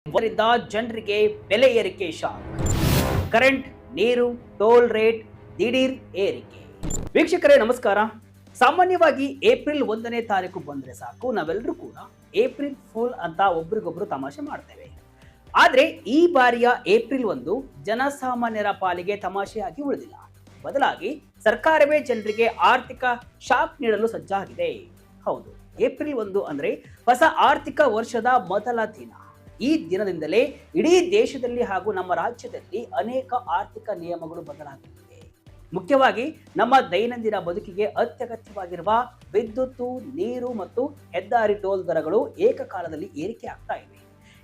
ಇದರಿಂದ ಜನರಿಗೆ ಬೆಲೆ ಏರಿಕೆ ಶಾಕ್. ಕರೆಂಟ್, ನೀರು, ಟೋಲ್ ರೇಟ್ ದಿಢೀರ್ ಏರಿಕೆ. ವೀಕ್ಷಕರೇ ನಮಸ್ಕಾರ. ಸಾಮಾನ್ಯವಾಗಿ ಏಪ್ರಿಲ್ 1ನೇ ತಾರೀಕು ಬಂದ್ರೆ ಸಾಕು, ನಾವೆಲ್ಲರೂ ಕೂಡ ಏಪ್ರಿಲ್ ಫೂಲ್ ಅಂತ ಒಬ್ರಿಗೊಬ್ರು ತಮಾಷೆ ಮಾಡ್ತೇವೆ. ಆದ್ರೆ ಈ ಬಾರಿಯ ಏಪ್ರಿಲ್ 1 ಜನಸಾಮಾನ್ಯರ ಪಾಲಿಗೆ ತಮಾಷೆಯಾಗಿ ಉಳಿದಿಲ್ಲ. ಬದಲಾಗಿ ಸರ್ಕಾರವೇ ಜನರಿಗೆ ಆರ್ಥಿಕ ಶಾಕ್ ನೀಡಲು ಸಜ್ಜಾಗಿದೆ. ಹೌದು, ಏಪ್ರಿಲ್ 1 ಅಂದ್ರೆ ಹೊಸ ಆರ್ಥಿಕ ವರ್ಷದ ಮೊದಲ ದಿನ. ಈ ದಿನದಿಂದಲೇ ಇಡೀ ದೇಶದಲ್ಲಿ ಹಾಗೂ ನಮ್ಮ ರಾಜ್ಯದಲ್ಲಿ ಅನೇಕ ಆರ್ಥಿಕ ನಿಯಮಗಳು ಬದಲಾಗುತ್ತಿವೆ. ಮುಖ್ಯವಾಗಿ ನಮ್ಮ ದೈನಂದಿನ ಬದುಕಿಗೆ ಅತ್ಯಗತ್ಯವಾಗಿರುವ ವಿದ್ಯುತ್, ನೀರು ಮತ್ತು ಹೆದ್ದಾರಿ ಟೋಲ್ ದರಗಳು ಏಕಕಾಲದಲ್ಲಿ ಏರಿಕೆ ಆಗ್ತಾ ಇವೆ.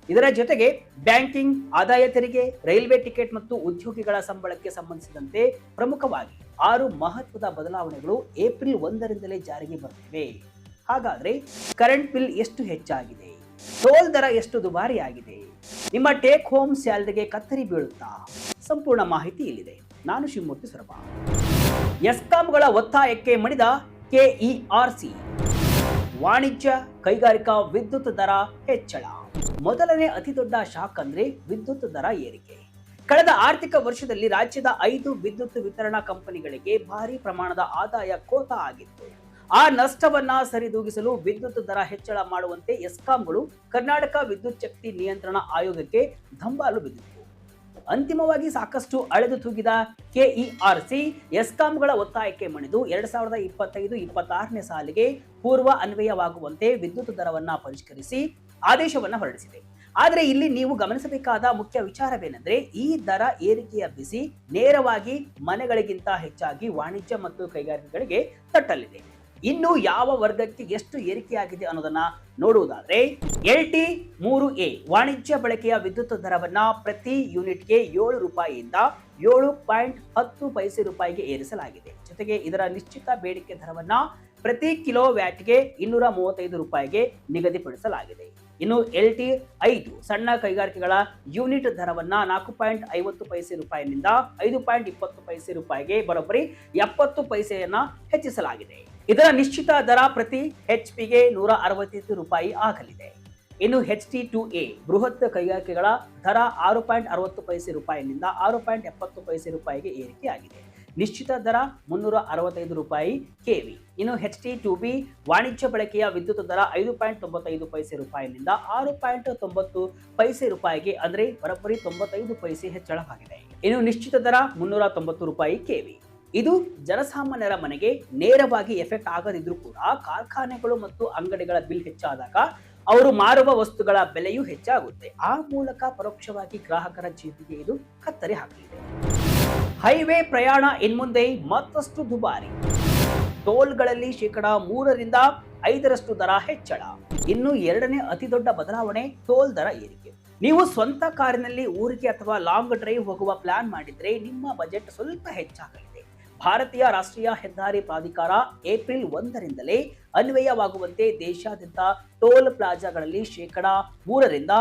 ಇದರ ಜೊತೆಗೆ ಬ್ಯಾಂಕಿಂಗ್, ಆದಾಯ ತೆರಿಗೆ, ರೈಲ್ವೆ ಟಿಕೆಟ್ ಮತ್ತು ಉದ್ಯೋಗಿಗಳ ಸಂಬಳಕ್ಕೆ ಸಂಬಂಧಿಸಿದಂತೆ ಪ್ರಮುಖವಾಗಿ 6 ಮಹತ್ವದ ಬದಲಾವಣೆಗಳು ಏಪ್ರಿಲ್ 1ರಿಂದಲೇ ಜಾರಿಗೆ ಬರುತ್ತಿವೆ. ಹಾಗಾದ್ರೆ ಕರೆಂಟ್ ಬಿಲ್ ಎಷ್ಟು ಹೆಚ್ಚಾಗಿದೆ? ಟೋಲ್ ದರ ಎಷ್ಟು ದುಬಾರಿಯಾಗಿದೆ? ನಿಮ್ಮ ಟೇಕ್ ಹೋಮ್ ಸ್ಯಾಲರಿಗೆ ಕತ್ತರಿ ಬೀಳುತ್ತಾ? ಸಂಪೂರ್ಣ ಮಾಹಿತಿ ಇಲ್ಲಿದೆ. ನಾನು ಶಿವಮೂರ್ತಿ ಸೊರಬ. ಎಸ್ಕಾಂಗಳ ಒತ್ತಾಯಕ್ಕೆ ಮಣಿದ ಕೆಇಆರ್ಸಿ. ವಾಣಿಜ್ಯ ಕೈಗಾರಿಕಾ ವಿದ್ಯುತ್ ದರ ಹೆಚ್ಚಳ. ಮೊದಲನೇ ಅತಿದೊಡ್ಡ ಶಾಕ್ ಅಂದ್ರೆ ವಿದ್ಯುತ್ ದರ ಏರಿಕೆ. ಕಳೆದ ಆರ್ಥಿಕ ವರ್ಷದಲ್ಲಿ ರಾಜ್ಯದ 5 ವಿದ್ಯುತ್ ವಿತರಣಾ ಕಂಪನಿಗಳಿಗೆ ಭಾರಿ ಪ್ರಮಾಣದ ಆದಾಯ ಕೋತ ಆಗಿತ್ತು. ಆ ನಷ್ಟವನ್ನ ಸರಿದೂಗಿಸಲು ವಿದ್ಯುತ್ ದರ ಹೆಚ್ಚಳ ಮಾಡುವಂತೆ ಎಸ್ಕಾಂಗಳು ಕರ್ನಾಟಕ ವಿದ್ಯುತ್ ಶಕ್ತಿ ನಿಯಂತ್ರಣ ಆಯೋಗಕ್ಕೆ ದಂಬಾಲು ಬಿದ್ದಿತ್ತು. ಅಂತಿಮವಾಗಿ ಸಾಕಷ್ಟು ಅಳೆದು ತೂಗಿದ ಕೆಇಆರ್ಸಿ ಎಸ್ಕಾಂಗಳ ಒತ್ತಾಯಕ್ಕೆ ಮಣಿದು 2025-26ನೇ ಸಾಲಿಗೆ ಪೂರ್ವ ಅನ್ವಯವಾಗುವಂತೆ ವಿದ್ಯುತ್ ದರವನ್ನ ಪರಿಷ್ಕರಿಸಿ ಆದೇಶವನ್ನ ಹೊರಡಿಸಿದೆ. ಆದರೆ ಇಲ್ಲಿ ನೀವು ಗಮನಿಸಬೇಕಾದ ಮುಖ್ಯ ವಿಚಾರವೇನೆಂದ್ರೆ, ಈ ದರ ಏರಿಕೆಯ ಬಿಸಿ ನೇರವಾಗಿ ಮನೆಗಳಿಗಿಂತ ಹೆಚ್ಚಾಗಿ ವಾಣಿಜ್ಯ ಮತ್ತು ಕೈಗಾರಿಕೆಗಳಿಗೆ ತಟ್ಟಲಿದೆ. ಇನ್ನು ಯಾವ ವರ್ಗಕ್ಕೆ ಎಷ್ಟು ಏರಿಕೆಯಾಗಿದೆ ಅನ್ನೋದನ್ನ ನೋಡುವುದಾದ್ರೆ, LT 3A ವಾಣಿಜ್ಯ ಬಳಕೆಯ ವಿದ್ಯುತ್ ದರವನ್ನ ಪ್ರತಿ ಯೂನಿಟ್ಗೆ 7 ರೂಪಾಯಿಯಿಂದ 7.10 ರೂಪಾಯಿಗೆ ಏರಿಸಲಾಗಿದೆ. ಜೊತೆಗೆ ಇದರ ನಿಶ್ಚಿತ ಬೇಡಿಕೆ ದರವನ್ನ ಪ್ರತಿ ಕಿಲೋ ವ್ಯಾಟ್ಗೆ 235 ರೂಪಾಯಿಗೆ ನಿಗದಿಪಡಿಸಲಾಗಿದೆ. ಇನ್ನು LT 5 ಸಣ್ಣ ಕೈಗಾರಿಕೆಗಳ ಯೂನಿಟ್ ದರವನ್ನ 4.50 ರೂಪಾಯಿನಿಂದ 5.20 ರೂಪಾಯಿಗೆ ಬರೋಬ್ಬರಿ 70 ಪೈಸೆಯನ್ನ ಹೆಚ್ಚಿಸಲಾಗಿದೆ. ಇದರ ನಿಶ್ಚಿತ ದರ ಪ್ರತಿ HPಗೆ 165 ರೂಪಾಯಿ ಆಗಲಿದೆ. ಇನ್ನು HT2A ಬೃಹತ್ ಕೈಗಾರಿಕೆಗಳ ದರ 6.60 ರೂಪಾಯಿನಿಂದ 6.70 ರೂಪಾಯಿಗೆ ಏರಿಕೆಯಾಗಿದೆ. ನಿಶ್ಚಿತ ದರ 365 ರೂಪಾಯಿ KV. ಇನ್ನು HT2B ವಾಣಿಜ್ಯ ಬಳಕೆಯ ವಿದ್ಯುತ್ ದರ 5.95 ರೂಪಾಯಿನಿಂದ 6.90 ರೂಪಾಯಿಗೆ ಅಂದ್ರೆ ಬರೋಬ್ಬರಿ 95 ಪೈಸೆ ಹೆಚ್ಚಳವಾಗಿದೆ. ಇನ್ನು ನಿಶ್ಚಿತ ದರ 390 ರೂಪಾಯಿ KV. ಇದು ಜನಸಾಮಾನ್ಯರ ಮನೆಗೆ ನೇರವಾಗಿ ಎಫೆಕ್ಟ್ ಆಗದಿದ್ರೂ ಕೂಡ ಕಾರ್ಖಾನೆಗಳು ಮತ್ತು ಅಂಗಡಿಗಳ ಬಿಲ್ ಹೆಚ್ಚಾದಾಗ ಅವರು ಮಾರುವ ವಸ್ತುಗಳ ಬೆಲೆಯೂ ಹೆಚ್ಚಾಗುತ್ತೆ. ಆ ಮೂಲಕ ಪರೋಕ್ಷವಾಗಿ ಗ್ರಾಹಕರ ಜೀವಿಗೆ ಇದು ಕತ್ತರಿ ಹಾಕಲಿದೆ. ಹೈವೇ ಪ್ರಯಾಣ ಇನ್ಮುಂದೆ ಮತ್ತಷ್ಟು ದುಬಾರಿ. ಟೋಲ್ಗಳಲ್ಲಿ 3ರಿಂದ 5% ದರ ಹೆಚ್ಚಳ. ಇನ್ನು 2ನೇ ಅತಿ ದೊಡ್ಡ ಬದಲಾವಣೆ ಟೋಲ್ ದರ ಏರಿಕೆ. ನೀವು ಸ್ವಂತ ಕಾರಿನಲ್ಲಿ ಊರಿಗೆ ಅಥವಾ ಲಾಂಗ್ ಡ್ರೈವ್ ಹೋಗುವ ಪ್ಲಾನ್ ಮಾಡಿದ್ರೆ ನಿಮ್ಮ ಬಜೆಟ್ ಸ್ವಲ್ಪ ಹೆಚ್ಚಾಗಲಿದೆ. ಭಾರತೀಯ ರಾಷ್ಟ್ರೀಯ ಹೆದ್ದಾರಿ ಪ್ರಾಧಿಕಾರ ಏಪ್ರಿಲ್ 1ರಿಂದಲೇ ಅನ್ವಯವಾಗುವಂತೆ ದೇಶಾದ್ಯಂತ ಟೋಲ್ ಪ್ಲಾಜಾಗಳಲ್ಲಿ 3ರಿಂದ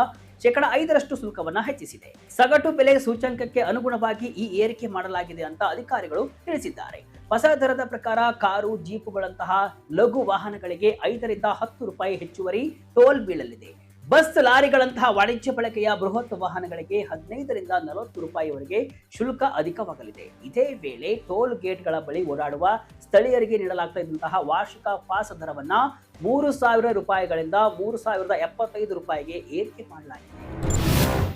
5% ಶುಲ್ಕವನ್ನ ಹೆಚ್ಚಿಸಿದೆ. ಸಗಟು ಬೆಲೆ ಸೂಚ್ಯಂಕಕ್ಕೆ ಅನುಗುಣವಾಗಿ ಈ ಏರಿಕೆ ಮಾಡಲಾಗಿದೆ ಅಂತ ಅಧಿಕಾರಿಗಳು ತಿಳಿಸಿದ್ದಾರೆ. ಹೊಸ ದರದ ಪ್ರಕಾರ ಕಾರು, ಜೀಪುಗಳಂತಹ ಲಘು ವಾಹನಗಳಿಗೆ 5ರಿಂದ 10 ರೂಪಾಯಿ ಹೆಚ್ಚುವರಿ ಟೋಲ್ ಬೀಳಲಿದೆ. ಬಸ್, ಲಾರಿಗಳಂತಹ ವಾಣಿಜ್ಯ ಬಳಕೆಯ ಬೃಹತ್ ವಾಹನಗಳಿಗೆ 15ರಿಂದ 40 ರೂಪಾಯಿವರೆಗೆ ಶುಲ್ಕ ಅಧಿಕವಾಗಲಿದೆ. ಇದೇ ವೇಳೆ ಟೋಲ್ ಗೇಟ್ಗಳ ಬಳಿ ಓಡಾಡುವ ಸ್ಥಳೀಯರಿಗೆ ನೀಡಲಾಗ್ತಾ ಇದ್ದಂತಹ ವಾರ್ಷಿಕ ಪಾಸ್ ದರವನ್ನ 3,000 ರೂಪಾಯಿಗಳಿಂದ 3,075 ರೂಪಾಯಿಗೆ ಏರಿಕೆ ಮಾಡಲಾಗಿದೆ.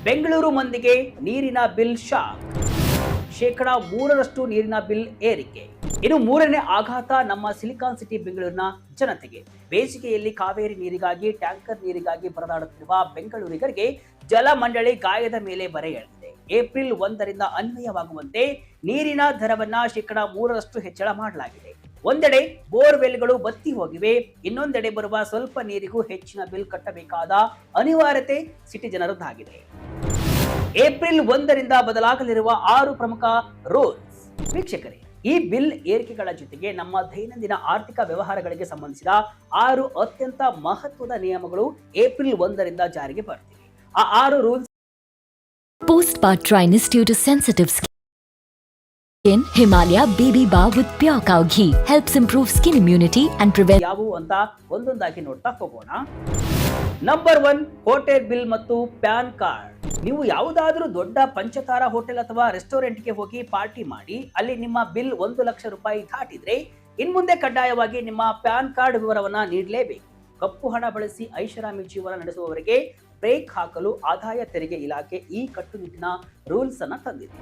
ಬೆಂಗಳೂರು ಮಂದಿಗೆ ನೀರಿನ ಬಿಲ್ ಶಾಕ್. 3% ನೀರಿನ ಬಿಲ್ ಏರಿಕೆ. ಇನ್ನು 3ನೇ ಆಘಾತ ನಮ್ಮ ಸಿಲಿಕಾನ್ ಸಿಟಿ ಬೆಂಗಳೂರಿನ ಜನತೆಗೆ. ಬೇಸಿಗೆಯಲ್ಲಿ ಕಾವೇರಿ ನೀರಿಗಾಗಿ, ಟ್ಯಾಂಕರ್ ನೀರಿಗಾಗಿ ಪರದಾಡುತ್ತಿರುವ ಬೆಂಗಳೂರಿಗರಿಗೆ ಜಲ ಮಂಡಳಿ ಗಾಯದ ಮೇಲೆ ಬರೆ ಎಳೆದಿದೆ. ಏಪ್ರಿಲ್ 1ರಿಂದ ಅನ್ವಯವಾಗುವಂತೆ ನೀರಿನ ದರವನ್ನ 3% ಹೆಚ್ಚಳ ಮಾಡಲಾಗಿದೆ. ಒಂದೆಡೆ ಬೋರ್ವೆಲ್ಗಳು ಬತ್ತಿ ಹೋಗಿವೆ, ಇನ್ನೊಂದೆಡೆ ಬರುವ ಸ್ವಲ್ಪ ನೀರಿಗೂ ಹೆಚ್ಚಿನ ಬಿಲ್ ಕಟ್ಟಬೇಕಾದ ಅನಿವಾರ್ಯತೆ ಸಿಟಿ ಜನರದ್ದಾಗಿದೆ. ಏಪ್ರಿಲ್ 1ರಿಂದ ಬದಲಾಗಲಿರುವ 6 ಪ್ರಮುಖ ರೂಲ್ಸ್. ವೀಕ್ಷಕರೇ, ಈ ಬಿಲ್ ಏರಿಕೆಗಳ ಜೊತೆಗೆ ನಮ್ಮ ದೈನಂದಿನ ಆರ್ಥಿಕ ವ್ಯವಹಾರಗಳಿಗೆ ಸಂಬಂಧಿಸಿದ 6 ಅತ್ಯಂತ ಮಹತ್ವದ ನಿಯಮಗಳು ಏಪ್ರಿಲ್ 1ರಿಂದ ಜಾರಿಗೆ ಬರುತ್ತಿವೆ. ಆ 6 rules: Postpart dryness due to sensitive skin. Himalaya Baby Bar with pure cow ghee helps improve skin immunity and prevent ಯಾವುವು ಅಂತ ಒಂದೊಂದಾಗಿ ನೋಡ್ತಾ ಹೋಗೋಣ. ನಂಬರ್ 1, ಹೋಟೆಲ್ ಬಿಲ್ ಮತ್ತು ಪ್ಯಾನ್ ಕಾರ್ಡ್. ನೀವು ಯಾವುದಾದ್ರೂ ದೊಡ್ಡ ಪಂಚತಾರ ಹೋಟೆಲ್ ಅಥವಾ ರೆಸ್ಟೋರೆಂಟ್ಗೆ ಹೋಗಿ ಪಾರ್ಟಿ ಮಾಡಿ ಅಲ್ಲಿ ನಿಮ್ಮ ಬಿಲ್ 1 ಲಕ್ಷ ರೂಪಾಯಿ ದಾಟಿದ್ರೆ ಇನ್ಮುಂದೆ ಕಡ್ಡಾಯವಾಗಿ ನಿಮ್ಮ ಪ್ಯಾನ್ ಕಾರ್ಡ್ ವಿವರವನ್ನ ನೀಡಲೇಬೇಕು. ಕಪ್ಪು ಹಣ ಬಳಸಿ ಐಷಾರಾಮಿ ಜೀವನ ನಡೆಸುವವರಿಗೆ ಬ್ರೇಕ್ ಹಾಕಲು ಆದಾಯ ತೆರಿಗೆ ಇಲಾಖೆ ಈ ಕಟ್ಟುನಿಟ್ಟಿನ ರೂಲ್ಸ್ ಅನ್ನ ತಂದಿದೆ.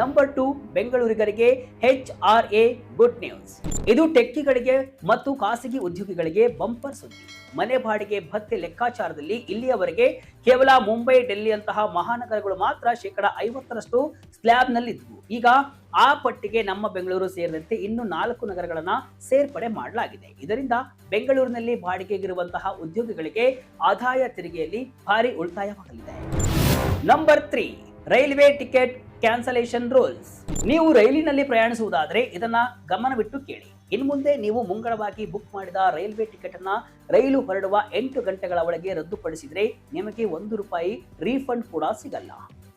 Number 2, ಬೆಂಗಳೂರಿಗರಿಗೆ HRA good news. ಇದು ಟೆಕ್ಕಿಗಳಿಗೆ ಮತ್ತು ಖಾಸಗಿ ಉದ್ಯೋಗಿಗಳಿಗೆ ಬಂಪರ್ ಸುದ್ದಿ. ಮನೆ ಬಾಡಿಗೆ ಭತ್ಯೆ ಲೆಕ್ಕಾಚಾರದಲ್ಲಿ ಇಲ್ಲಿಯವರೆಗೆ ಕೇವಲ ಮುಂಬೈ, ಡೆಲ್ಲಿ ಅಂತಹ ಮಹಾನಗರಗಳು ಮಾತ್ರ 50% ಸ್ಲ್ಯಾಬ್ನಲ್ಲಿದ್ದವು. ಈಗ ಆ ಪಟ್ಟಿಗೆ ನಮ್ಮ ಬೆಂಗಳೂರು ಸೇರಿದಂತೆ ಇನ್ನು 4 ನಗರಗಳನ್ನ ಸೇರ್ಪಡೆ ಮಾಡಲಾಗಿದೆ. ಇದರಿಂದ ಬೆಂಗಳೂರಿನಲ್ಲಿ ಬಾಡಿಗೆಗಿರುವಂತಹ ಉದ್ಯೋಗಿಗಳಿಗೆ ಆದಾಯ ತೆರಿಗೆಯಲ್ಲಿ ಭಾರಿ ಉಳಿತಾಯವಾಗಲಿದೆ. Number 3, railway ticket cancellation rules. ನೀವು ರೈಲಿನಲ್ಲಿ ಪ್ರಯಾಣಿಸುವುದಾದರೆ ಇದನ್ನ ಗಮನವಿಟ್ಟು ಕೇಳಿ. ಇನ್ಮುಂದೆ ನೀವು ಮುಂಗಡವಾಗಿ ಬುಕ್ ಮಾಡಿದ ರೈಲ್ವೆ ಟಿಕೆಟ್ ಅನ್ನ ರೈಲು ಹೊರಡುವ 8 ಗಂಟೆಗಳ ಒಳಗೆ ರದ್ದುಪಡಿಸಿದ್ರೆ ನಿಮಗೆ 1 ರೂಪಾಯಿ ರೀಫಂಡ್ ಕೂಡ ಸಿಗಲ್ಲ.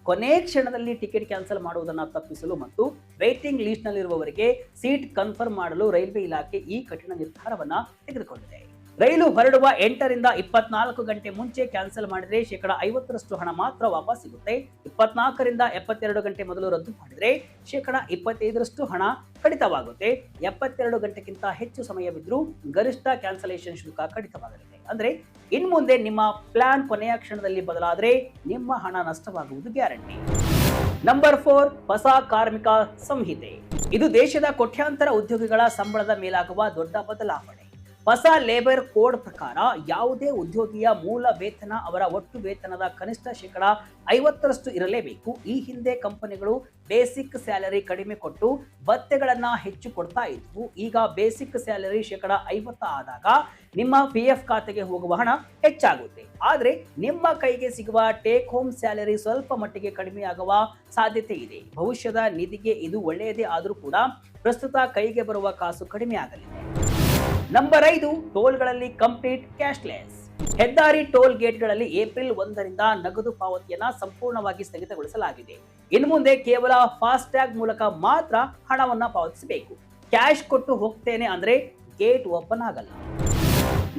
ಕೊನೆ ಕ್ಷಣದಲ್ಲಿ ಟಿಕೆಟ್ ಕ್ಯಾನ್ಸಲ್ ಮಾಡುವುದನ್ನು ತಪ್ಪಿಸಲು ಮತ್ತು ವೇಟಿಂಗ್ ಲಿಸ್ಟ್ ನಲ್ಲಿರುವವರಿಗೆ ಸೀಟ್ ಕನ್ಫರ್ಮ್ ಮಾಡಲು ರೈಲ್ವೆ ಇಲಾಖೆ ಈ ಕಠಿಣ ನಿರ್ಧಾರವನ್ನ ತೆಗೆದುಕೊಂಡಿದೆ. ರೈಲು ಹೊರಡುವ 8 ರಿಂದ 24 ಗಂಟೆ ಮುಂಚೆ ಕ್ಯಾನ್ಸಲ್ ಮಾಡಿದ್ರೆ 50% ಹಣ ಮಾತ್ರ ವಾಪಸ್ ಸಿಗುತ್ತೆ. 24 ರಿಂದ 72 ಗಂಟೆ ಮೊದಲು ರದ್ದು ಮಾಡಿದ್ರೆ 25% ಹಣ ಕಡಿತವಾಗುತ್ತೆ. 72 ಗಂಟೆಗಿಂತ ಹೆಚ್ಚು ಸಮಯವಿದ್ರೂ ಗರಿಷ್ಠ ಕ್ಯಾನ್ಸಲೇಷನ್ ಶುಲ್ಕ ಕಡಿತವಾಗಲಿದೆ. ಅಂದ್ರೆ ಇನ್ಮುಂದೆ ನಿಮ್ಮ ಪ್ಲಾನ್ ಕೊನೆಯ ಕ್ಷಣದಲ್ಲಿ ಬದಲಾದ್ರೆ ನಿಮ್ಮ ಹಣ ನಷ್ಟವಾಗುವುದು ಗ್ಯಾರಂಟಿ. ನಂಬರ್ 4, ಹೊಸ ಕಾರ್ಮಿಕ ಸಂಹಿತೆ. ಇದು ದೇಶದ ಕೋಟ್ಯಾಂತರ ಉದ್ಯೋಗಿಗಳ ಸಂಬಳದ ಮೇಲಾಗುವ ದೊಡ್ಡ ಬದಲಾವಣೆ. ಹೊಸ ಲೇಬರ್ ಕೋಡ್ ಪ್ರಕಾರ ಯಾವುದೇ ಉದ್ಯೋಗಿಯ ಮೂಲ ವೇತನ ಅವರ ಒಟ್ಟು ವೇತನದ ಕನಿಷ್ಠ 50% ಇರಲೇಬೇಕು. ಈ ಹಿಂದೆ ಕಂಪನಿಗಳು ಬೇಸಿಕ್ ಸ್ಯಾಲರಿ ಕಡಿಮೆ ಕೊಟ್ಟು ಭತ್ಯೆಗಳನ್ನ ಹೆಚ್ಚು ಕೊಡ್ತಾ ಇದ್ವು. ಈಗ ಬೇಸಿಕ್ ಸ್ಯಾಲರಿ 50% ಆದಾಗ ನಿಮ್ಮ PF ಖಾತೆಗೆ ಹೋಗುವ ಹಣ ಹೆಚ್ಚಾಗುತ್ತೆ. ಆದ್ರೆ ನಿಮ್ಮ ಕೈಗೆ ಸಿಗುವ ಟೇಕ್ ಹೋಮ್ ಸ್ಯಾಲರಿ ಸ್ವಲ್ಪ ಮಟ್ಟಿಗೆ ಕಡಿಮೆಯಾಗುವ ಸಾಧ್ಯತೆ ಇದೆ. ಭವಿಷ್ಯದ ನಿಧಿಗೆ ಇದು ಒಳ್ಳೆಯದೇ ಆದರೂ ಕೂಡ ಪ್ರಸ್ತುತ ಕೈಗೆ ಬರುವ ಕಾಸು ಕಡಿಮೆ ಆಗಲಿದೆ. ನಂಬರ್ 5, ಟೋಲ್ಗಳಲ್ಲಿ ಕಂಪ್ಲೀಟ್ ಕ್ಯಾಶ್ಲೆಸ್. ಹೆದ್ದಾರಿ ಟೋಲ್ ಗೇಟ್ಗಳಲ್ಲಿ ಏಪ್ರಿಲ್ 1 ರಿಂದ ನಗದು ಪಾವತಿಯನ್ನ ಸಂಪೂರ್ಣವಾಗಿ ಸ್ಥಗಿತಗೊಳಿಸಲಾಗಿದೆ. ಇನ್ನು ಮುಂದೆ ಕೇವಲ ಫಾಸ್ಟ್ಯಾಗ್ ಮೂಲಕ ಮಾತ್ರ ಹಣವನ್ನ ಪಾವತಿಸಬೇಕು. ಕ್ಯಾಶ್ ಕೊಟ್ಟು ಹೋಗ್ತೇನೆ ಅಂದ್ರೆ ಗೇಟ್ ಓಪನ್ ಆಗಲ್ಲ.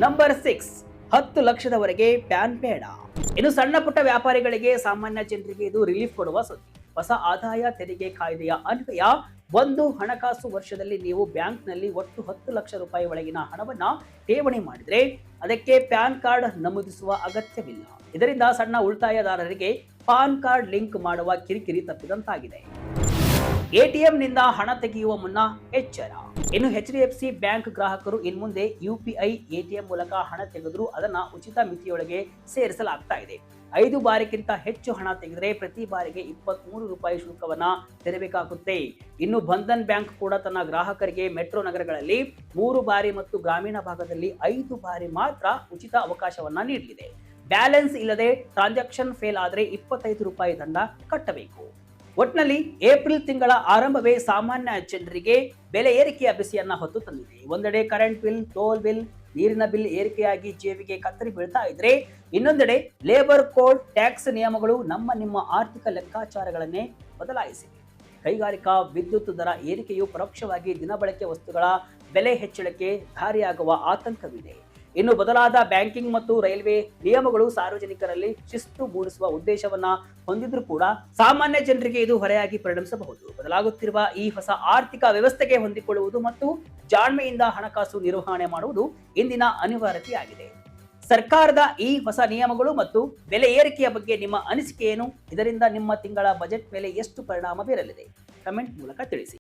ನಂಬರ್ 6, 10 ಲಕ್ಷದವರೆಗೆ ಪ್ಯಾನ್ ಬೇಡ. ಇನ್ನು ಸಣ್ಣ ಪುಟ್ಟ ವ್ಯಾಪಾರಿಗಳಿಗೆ, ಸಾಮಾನ್ಯ ಜನರಿಗೆ ಇದು ರಿಲೀಫ್ ಕೊಡುವ ಸುದ್ದಿ. ಹೊಸ ಆದಾಯ ತೆರಿಗೆ ಕಾಯ್ದೆಯ ಅನ್ವಯ ಒಂದು ಹಣಕಾಸು ವರ್ಷದಲ್ಲಿ ನೀವು ಬ್ಯಾಂಕ್ನಲ್ಲಿ ಒಟ್ಟು 10 ಲಕ್ಷ ರೂಪಾಯಿ ಒಳಗಿನ ಹಣವನ್ನ ಠೇವಣಿ ಮಾಡಿದ್ರೆ ಅದಕ್ಕೆ ಪ್ಯಾನ್ ಕಾರ್ಡ್ ನಮೂದಿಸುವ ಅಗತ್ಯವಿಲ್ಲ. ಇದರಿಂದ ಸಣ್ಣ ಉಳಿತಾಯದಾರರಿಗೆ ಪಾನ್ ಕಾರ್ಡ್ ಲಿಂಕ್ ಮಾಡುವ ಕಿರಿಕಿರಿ ತಪ್ಪಿದಂತಾಗಿದೆ. ATM ನಿಂದ ಹಣ ತೆಗೆಯುವ ಮುನ್ನ ಎಚ್ಚರ. ಇನ್ನು HDFC ಬ್ಯಾಂಕ್ ಗ್ರಾಹಕರು ಇನ್ಮುಂದೆ UPI ATM ಮೂಲಕ ಹಣ ತೆಗೆದರೂ ಅದನ್ನ ಉಚಿತ ಮಿತಿಯೊಳಗೆ ಸೇರಿಸಲಾಗ್ತಾ ಇದೆ. 5 ಬಾರಿಗಿಂತ ಹೆಚ್ಚು ಹಣ ತೆಗೆದರೆ ಪ್ರತಿ ಬಾರಿಗೆ 23 ರೂಪಾಯಿ ಶುಲ್ಕವನ್ನ ತೆರಬೇಕಾಗುತ್ತೆ. ಇನ್ನು ಬಂಧನ್ ಬ್ಯಾಂಕ್ ಕೂಡ ತನ್ನ ಗ್ರಾಹಕರಿಗೆ ಮೆಟ್ರೋ ನಗರಗಳಲ್ಲಿ 3 ಬಾರಿ ಮತ್ತು ಗ್ರಾಮೀಣ ಭಾಗದಲ್ಲಿ 5 ಬಾರಿ ಮಾತ್ರ ಉಚಿತ ಅವಕಾಶವನ್ನ ನೀಡಲಿದೆ. ಬ್ಯಾಲೆನ್ಸ್ ಇಲ್ಲದೆ ಟ್ರಾನ್ಸಾಕ್ಷನ್ ಫೇಲ್ ಆದರೆ 25 ರೂಪಾಯಿ ದಂಡ ಕಟ್ಟಬೇಕು. ಒಟ್ನಲ್ಲಿ ಏಪ್ರಿಲ್ ತಿಂಗಳ ಆರಂಭವೇ ಸಾಮಾನ್ಯ ಜನರಿಗೆ ಬೆಲೆ ಏರಿಕೆಯ ಬಿಸಿಯನ್ನ ಹೊತ್ತು ತಂದಿದೆ. ಒಂದೆಡೆ ಕರೆಂಟ್ ಬಿಲ್, ಟೋಲ್ ಬಿಲ್, ನೀರಿನ ಬಿಲ್ ಏರಿಕೆಯಾಗಿ ಜೇಬಿಗೆ ಕತ್ತರಿ ಬೀಳ್ತಾ ಇದ್ರೆ ಇನ್ನೊಂದೆಡೆ ಲೇಬರ್ ಕೋಡ್, ಟ್ಯಾಕ್ಸ್ ನಿಯಮಗಳು ನಿಮ್ಮ ಆರ್ಥಿಕ ಲೆಕ್ಕಾಚಾರಗಳನ್ನೇ ಬದಲಾಯಿಸಿವೆ. ಕೈಗಾರಿಕಾ ವಿದ್ಯುತ್ ದರ ಏರಿಕೆಯು ಪರೋಕ್ಷವಾಗಿ ದಿನಬಳಕೆ ವಸ್ತುಗಳ ಬೆಲೆ ಹೆಚ್ಚಳಕ್ಕೆ ದಾರಿಯಾಗುವ ಆತಂಕವಿದೆ. ಇನ್ನು ಬದಲಾದ ಬ್ಯಾಂಕಿಂಗ್ ಮತ್ತು ರೈಲ್ವೆ ನಿಯಮಗಳು ಸಾರ್ವಜನಿಕರಲ್ಲಿ ಶಿಸ್ತು ಮೂಡಿಸುವ ಉದ್ದೇಶವನ್ನ ಹೊಂದಿದ್ರೂ ಕೂಡ ಸಾಮಾನ್ಯ ಜನರಿಗೆ ಇದು ಹೊರೆಯಾಗಿ ಪರಿಣಮಿಸಬಹುದು. ಬದಲಾಗುತ್ತಿರುವ ಈ ಹೊಸ ಆರ್ಥಿಕ ವ್ಯವಸ್ಥೆಗೆ ಹೊಂದಿಕೊಳ್ಳುವುದು ಮತ್ತು ಜಾಣ್ಮೆಯಿಂದ ಹಣಕಾಸು ನಿರ್ವಹಣೆ ಮಾಡುವುದು ಇಂದಿನ ಅನಿವಾರ್ಯತೆಯಾಗಿದೆ. ಸರ್ಕಾರದ ಈ ಹೊಸ ನಿಯಮಗಳು ಮತ್ತು ಬೆಲೆ ಏರಿಕೆಯ ಬಗ್ಗೆ ನಿಮ್ಮ ಅನಿಸಿಕೆ ಏನು? ಇದರಿಂದ ನಿಮ್ಮ ತಿಂಗಳ ಬಜೆಟ್ ಮೇಲೆ ಎಷ್ಟು ಪರಿಣಾಮ ಬೀರಲಿದೆ? ಕಮೆಂಟ್ ಮೂಲಕ ತಿಳಿಸಿ.